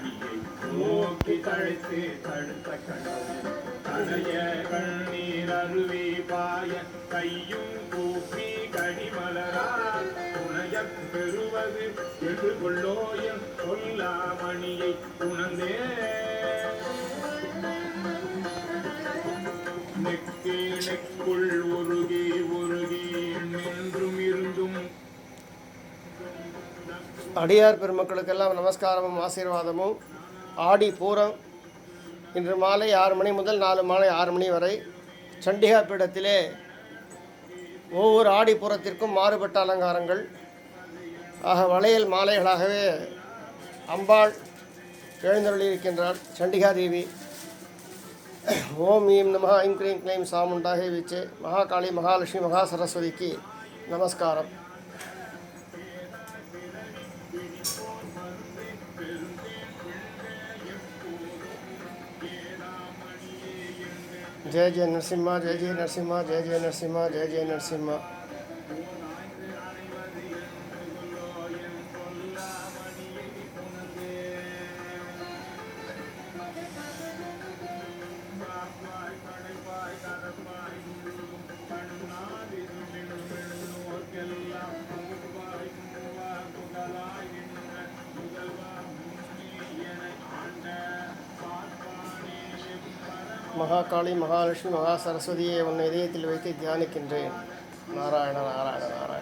மணியை நோக்கி தழைத்து தடுத்த கடவுள் தடைய கண்ணீர் அருவி பாய கையும் கூப்பி கடிமலரால் துணைய பெறுவது எதிர்கொள்ளோ என் சொல்லா மணியை உணர்ந்தே நெக்கே நெக்குள் உருகி உருகி நின்றும் இருந்தும். அடியார் பெருமக்களுக்கெல்லாம் நமஸ்காரமும் ஆசீர்வாதமும். ஆடி பூரம் இன்று மாலை 6 மணி முதல் 4 மாலை 6 மணி வரை சண்டிகா பீடத்திலே ஒவ்வொரு ஆடிப்புறத்திற்கும் மாறுபட்ட அலங்காரங்கள் ஆக வளையல் மாலைகளாகவே அம்பாள் எழுந்தருளியிருக்கின்றாள். சண்டிகா தேவி ஓம் ஈம் நம ஐம் க்ரீம் க்ளைம் சாமுண்டாகி விச்சே மகாகாளி மகாலட்சுமி மகா சரஸ்வதிக்கு நமஸ்காரம். जय जय नरसिम्हा, जय जय नरसिम्हा, जय जय नरसिम्हा, जय जय नरसिम्हा. மகாகாளி மகாலட்சுமி மகா சரஸ்வதியை உன் இதயத்தில் வைத்து தியானிக்கின்றேன். நாராயண நாராயண நாராயண.